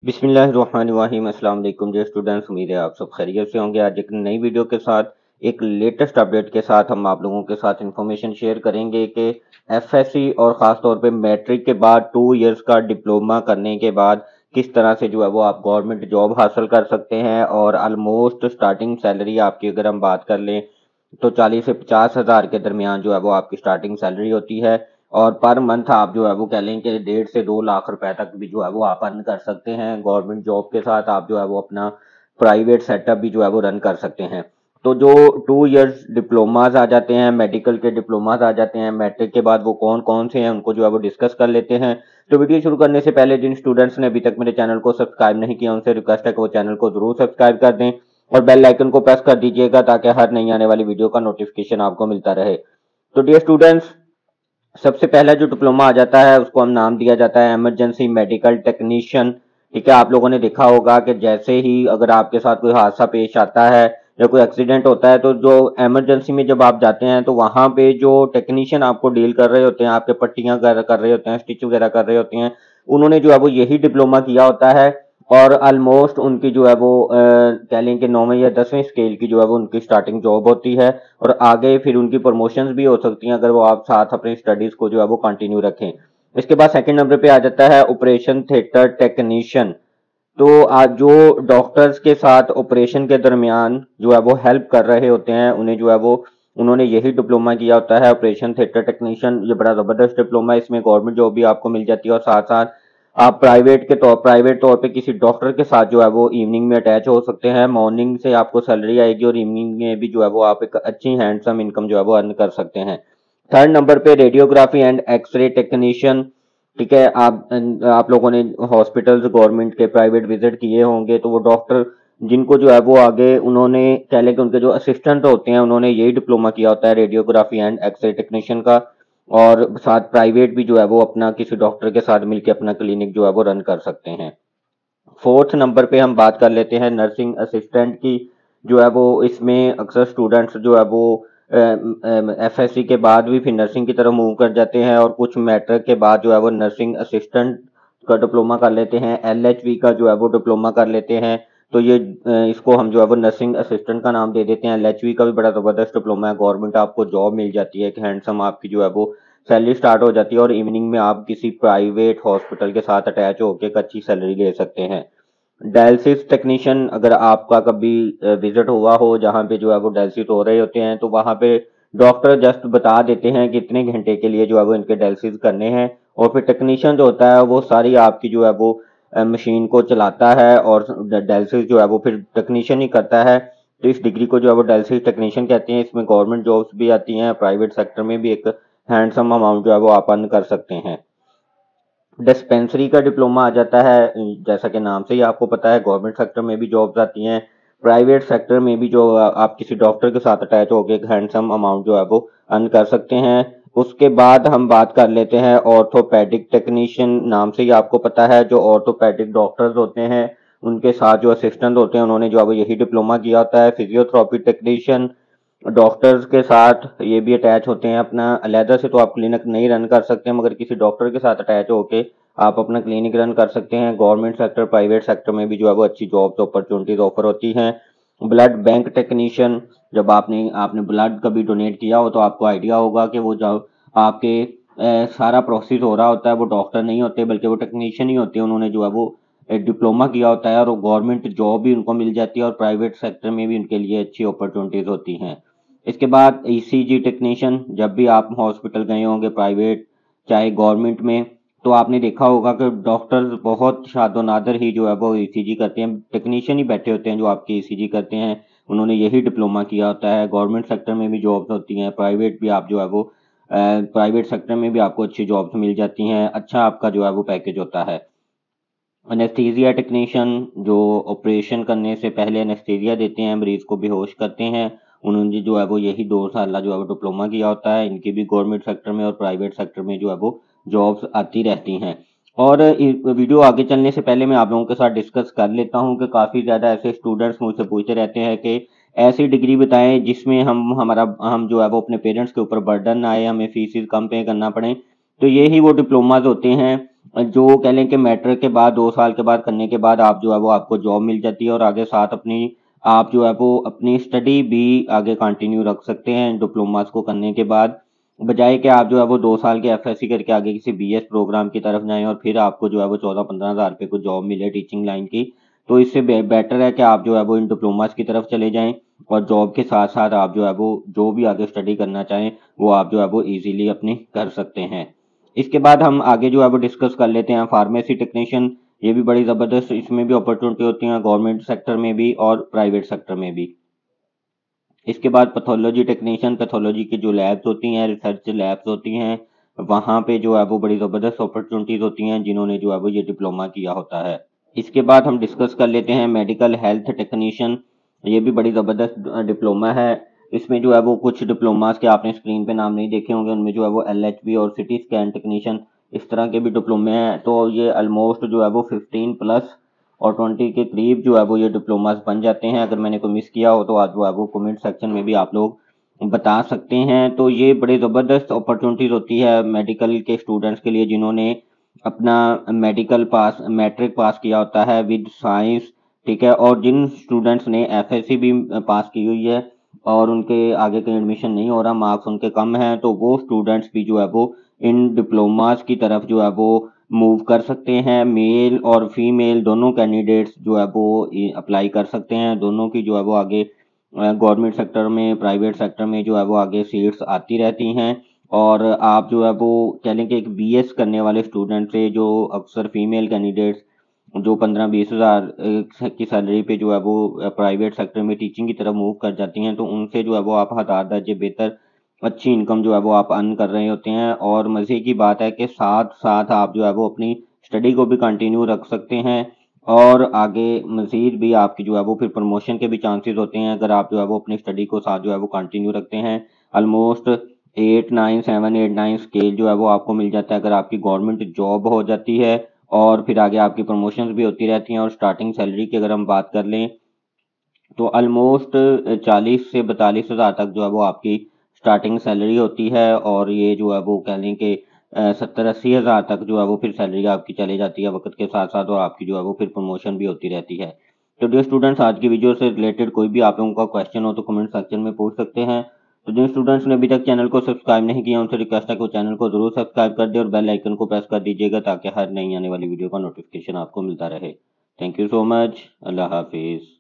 बिस्मिल्लाहिर्रहमानिर्रहीम। अस्सलाम वालेकुम डियर स्टूडेंट्स, उम्मीद है आप सब खैरियत से होंगे। आज एक नई वीडियो के साथ एक लेटेस्ट अपडेट के साथ हम आप लोगों के साथ इंफॉर्मेशन शेयर करेंगे कि एफएससी और ख़ास तौर पे मैट्रिक के बाद 2 इयर्स का डिप्लोमा करने के बाद किस तरह से जो है वो आप गवर्नमेंट जॉब हासिल कर सकते हैं। और ऑलमोस्ट स्टार्टिंग सैलरी आपकी अगर हम बात कर लें तो 40 से 50 हज़ार के दरमियान जो है वो आपकी स्टार्टिंग सैलरी होती है। और पर मंथ आप जो है वो कह लें कि 1.5 से 2 लाख रुपए तक भी जो है वो आप अर्न कर सकते हैं। गवर्नमेंट जॉब के साथ आप जो है वो अपना प्राइवेट सेटअप भी जो है वो रन कर सकते हैं। तो जो 2 इयर्स डिप्लोमास आ जाते हैं, मेडिकल के डिप्लोमास आ जाते हैं, मैट्रिक के बाद वो कौन कौन से हैं उनको जो है वो डिस्कस कर लेते हैं। तो वीडियो शुरू करने से पहले जिन स्टूडेंट्स ने अभी तक मेरे चैनल को सब्सक्राइब नहीं किया उनसे रिक्वेस्ट है कि वो चैनल को जरूर सब्सक्राइब कर दें और बेल आइकन को प्रेस कर दीजिएगा ताकि हर नई आने वाली वीडियो का नोटिफिकेशन आपको मिलता रहे। तो डियर स्टूडेंट्स, सबसे पहला जो डिप्लोमा आ जाता है उसको हम नाम दिया जाता है इमरजेंसी मेडिकल टेक्नीशियन। ठीक है, आप लोगों ने देखा होगा कि जैसे ही अगर आपके साथ कोई हादसा पेश आता है या कोई एक्सीडेंट होता है तो जो इमरजेंसी में जब आप जाते हैं तो वहां पे जो टेक्नीशियन आपको डील कर रहे होते हैं, आपके पट्टियां कर रहे होते हैं, स्टिच वगैरह कर रहे होते हैं, उन्होंने जो है वो यही डिप्लोमा किया होता है। और ऑलमोस्ट उनकी जो है वो कह लें कि 9वें या 10वें स्केल की जो है वो उनकी स्टार्टिंग जॉब होती है। और आगे फिर उनकी प्रमोशंस भी हो सकती हैं अगर वो आप साथ अपनी स्टडीज को जो है वो कंटिन्यू रखें। इसके बाद सेकंड नंबर पे आ जाता है ऑपरेशन थिएटर टेक्नीशियन। तो आज जो डॉक्टर्स के साथ ऑपरेशन के दरमियान जो है वो हेल्प कर रहे होते हैं उन्हें जो है वो उन्होंने यही डिप्लोमा किया होता है ऑपरेशन थिएटर टेक्नीशियन। ये बड़ा जबरदस्त डिप्लोमा है, इसमें गवर्नमेंट जॉब भी आपको मिल जाती है और साथ साथ आप प्राइवेट तौर पे किसी डॉक्टर के साथ जो है वो इवनिंग में अटैच हो सकते हैं। मॉर्निंग से आपको सैलरी आएगी और इवनिंग में भी जो है वो आप एक अच्छी हैंडसम इनकम जो है वो अर्न कर सकते हैं। थर्ड नंबर पे रेडियोग्राफी एंड एक्सरे टेक्नीशियन। ठीक है, आप लोगों ने हॉस्पिटल्स गवर्नमेंट के प्राइवेट विजिट किए होंगे तो वो डॉक्टर जिनको जो है वो आगे उन्होंने कह लें कि उनके जो असिस्टेंट होते हैं उन्होंने यही डिप्लोमा किया होता है रेडियोग्राफी एंड एक्सरे टेक्नीशियन का। और साथ प्राइवेट भी जो है वो अपना किसी डॉक्टर के साथ मिलकर अपना क्लिनिक जो है वो रन कर सकते हैं। फोर्थ नंबर पे हम बात कर लेते हैं नर्सिंग असिस्टेंट की। जो है वो इसमें अक्सर स्टूडेंट्स जो है वो एफएससी के बाद भी फिर नर्सिंग की तरफ मूव कर जाते हैं और कुछ मैट्रिक के बाद जो है वो नर्सिंग असिस्टेंट का डिप्लोमा कर लेते हैं, एलएचवी का जो है वो डिप्लोमा कर लेते हैं। तो ये इसको हम जो है वो नर्सिंग असिस्टेंट का नाम दे देते हैं। एलएचवी का भी बड़ा जबरदस्त डिप्लोमा है, गवर्नमेंट आपको जॉब मिल जाती है कि हैंडसम आपकी जो है वो सैलरी स्टार्ट हो जाती है और इवनिंग में आप किसी प्राइवेट हॉस्पिटल के साथ अटैच होकर एक अच्छी सैलरी ले सकते हैं। डायलिसिस टेक्नीशियन, अगर आपका कभी विजिट हुआ हो जहाँ पे जो है वो डायलिसिस हो रहे होते हैं तो वहाँ पे डॉक्टर जस्ट बता देते हैं कितने घंटे के लिए जो है वो इनके डायलिसिस करने हैं और फिर टेक्नीशियन जो होता है वो सारी आपकी जो है वो मशीन को चलाता है और डायलिसिस जो है वो फिर टेक्नीशियन ही करता है। तो इस डिग्री को जो है वो डायलिसिस टेक्नीशियन कहते हैं। इसमें गवर्नमेंट जॉब्स भी आती हैं, प्राइवेट सेक्टर में भी एक हैंडसम अमाउंट जो है वो आप अर्न कर सकते हैं। डिस्पेंसरी का डिप्लोमा आ जाता है, जैसा कि नाम से ही आपको पता है गवर्नमेंट सेक्टर में भी जॉब्स आती हैं, प्राइवेट सेक्टर में भी जो आप किसी डॉक्टर के साथ अटैच होकर एक हैंडसम अमाउंट जो है वो अर्न कर सकते हैं। उसके बाद हम बात कर लेते हैं ऑर्थोपेडिक टेक्नीशियन। नाम से ही आपको पता है जो ऑर्थोपेडिक डॉक्टर्स होते हैं उनके साथ जो असिस्टेंट होते हैं उन्होंने जो है वो यही डिप्लोमा किया होता है। फिजियोथेरेपी टेक्नीशियन, डॉक्टर्स के साथ ये भी अटैच होते हैं। अपना अलहदा से तो आप क्लिनिक नहीं रन कर सकते मगर किसी डॉक्टर के साथ अटैच होके आप अपना क्लिनिक रन कर सकते हैं। गवर्नमेंट सेक्टर प्राइवेट सेक्टर में भी जो है वो अच्छी जॉब्स अपॉर्चुनिटीज ऑफर होती हैं। ब्लड बैंक टेक्नीशियन, जब आपने आपने ब्लड कभी डोनेट किया हो तो आपको आइडिया होगा कि वो जो आपके सारा प्रोसेस हो रहा होता है वो डॉक्टर नहीं होते बल्कि वो टेक्नीशियन ही होते हैं। उन्होंने जो है वो डिप्लोमा किया होता है और गवर्नमेंट जॉब भी उनको मिल जाती है और प्राइवेट सेक्टर में भी उनके लिए अच्छी अपॉर्चुनिटीज होती हैं। इसके बाद ईसीजी टेक्नीशियन, जब भी आप हॉस्पिटल गए होंगे प्राइवेट चाहे गवर्नमेंट में तो आपने देखा होगा कि डॉक्टर्स बहुत शादो नादर ही जो है वो ईसीजी करते हैं, टेक्नीशियन ही बैठे होते हैं जो आपके ईसीजी करते हैं। उन्होंने यही डिप्लोमा किया होता है। गवर्नमेंट सेक्टर में भी जॉब्स होती हैं, प्राइवेट भी आप जो है वो प्राइवेट सेक्टर में भी आपको अच्छी जॉब्स मिल जाती हैं, अच्छा आपका जो है वो पैकेज होता है। एनेस्थीसिया टेक्नीशियन, जो ऑपरेशन करने से पहले एनेस्थीसिया देते हैं, मरीज को बेहोश करते हैं, उन्होंने जो है वो यही 2 साल जो है वो डिप्लोमा किया होता है। इनकी भी गवर्नमेंट सेक्टर में और प्राइवेट सेक्टर में जो है वो जॉब्स आती रहती हैं। और वीडियो आगे चलने से पहले मैं आप लोगों के साथ डिस्कस कर लेता हूं कि काफ़ी ज़्यादा ऐसे स्टूडेंट्स मुझसे पूछते रहते हैं कि ऐसी डिग्री बताएं जिसमें हम जो है वो अपने पेरेंट्स के ऊपर बर्डन ना आए, हमें फीस कम पे करना पड़े। तो ये ही वो डिप्लोमाज होते हैं जो कह लें कि मैट्रिक के बाद 2 साल के बाद करने के बाद आप जो है वो आपको जॉब मिल जाती है और आगे साथ अपनी आप जो है वो अपनी स्टडी भी आगे कंटिन्यू रख सकते हैं डिप्लोमास को करने के बाद, बजाय कि आप जो है वो 2 साल के एफएससी करके आगे किसी बीएस प्रोग्राम की तरफ जाएं और फिर आपको जो है वो 14-15 हज़ार रुपये को जॉब मिले टीचिंग लाइन की। तो इससे बेटर है कि आप जो है वो इन डिप्लोमास की तरफ चले जाएं और जॉब के साथ साथ आप जो है वो जो भी आगे स्टडी करना चाहें वो आप जो है वो ईजिली अपनी कर सकते हैं। इसके बाद हम आगे जो है वो डिस्कस कर लेते हैं फार्मेसी टेक्नीशियन। ये भी बड़ी ज़बरदस्त, इसमें भी अपॉर्चुनिटी होती है गवर्नमेंट सेक्टर में भी और प्राइवेट सेक्टर में भी। इसके बाद पैथोलॉजी टेक्नीशियन, पैथोलॉजी की जो लैब्स होती हैं, रिसर्च लैब्स होती हैं, वहाँ पे जो है वो बड़ी ज़बरदस्त अपॉर्चुनिटीज़ होती हैं जिन्होंने जो है वो ये डिप्लोमा किया होता है। इसके बाद हम डिस्कस कर लेते हैं मेडिकल हेल्थ टेक्नीशियन। ये भी बड़ी ज़बरदस्त डिप्लोमा है। इसमें जो है वो कुछ डिप्लोमास के आपने स्क्रीन पे नाम नहीं देखे होंगे, उनमें जो है वो एलएचबी और सिटी स्कैन टेक्नीशियन इस तरह के भी डिप्लोमे हैं। तो ये ऑलमोस्ट जो है वो 15 प्लस और 20 के करीब जो है वो ये डिप्लोमास बन जाते हैं। अगर मैंने कोई मिस किया हो तो आज जो है वो कमेंट सेक्शन में भी आप लोग बता सकते हैं। तो ये बड़ी ज़बरदस्त अपॉर्चुनिटीज़ होती है मेडिकल के स्टूडेंट्स के लिए जिन्होंने अपना मेडिकल पास मैट्रिक पास किया होता है विद साइंस, ठीक है, और जिन स्टूडेंट्स ने एफएससी भी पास की हुई है और उनके आगे कहीं एडमिशन नहीं हो रहा, मार्क्स उनके कम हैं, तो वो स्टूडेंट्स भी जो है वो इन डिप्लोमास की तरफ जो है वो मूव कर सकते हैं। मेल और फीमेल दोनों कैंडिडेट्स जो है वो अप्लाई कर सकते हैं। दोनों की जो है वो आगे गवर्नमेंट सेक्टर में प्राइवेट सेक्टर में जो है वो आगे सीट्स आती रहती हैं। और आप जो है वो कह लें कि एक बीएस करने वाले स्टूडेंट से जो अक्सर फीमेल कैंडिडेट्स जो 15-20 हज़ार की सैलरी पे जो है वो प्राइवेट सेक्टर में टीचिंग की तरफ मूव कर जाती हैं, तो उनसे जो है वो आप 1000 दर्जे बेहतर अच्छी इनकम जो है वो आप अर्न कर रहे होते हैं। और मज़े की बात है कि साथ साथ आप जो है वो अपनी स्टडी को भी कंटिन्यू रख सकते हैं और आगे मज़ीद भी आपकी जो है वो फिर प्रमोशन के भी चांसेस होते हैं अगर आप जो है वो अपनी स्टडी को साथ जो है वो कंटिन्यू रखते हैं। ऑलमोस्ट 8 9 7 8 9 स्केल जो है वो आपको मिल जाता है अगर आपकी गवर्नमेंट जॉब हो जाती है और फिर आगे आपकी प्रमोशंस भी होती रहती हैं। और स्टार्टिंग सैलरी की अगर हम बात कर लें तो ऑलमोस्ट 40 से 42 हज़ार तक जो है वो आपकी स्टार्टिंग सैलरी होती है और ये जो है वो कह लें कि 70-80 हज़ार तक जो है वो फिर सैलरी आपकी चली जाती है वक्त के साथ साथ और आपकी जो है वो फिर प्रमोशन भी होती रहती है। तो डियर स्टूडेंट्स, आज की वीडियो से रिलेटेड कोई भी आप लोगों का क्वेश्चन हो तो कमेंट सेक्शन में पूछ सकते हैं। तो जिन स्टूडेंट्स ने अभी तक चैनल को सब्सक्राइब नहीं किया उनसे रिक्वेस्ट है कि वो चैनल को जरूर सब्सक्राइब कर दे और बेल आइकन को प्रेस कर दीजिएगा ताकि हर नई आने वाली वीडियो का नोटिफिकेशन आपको मिलता रहे। Thank you so much. अल्लाह हाफिज़।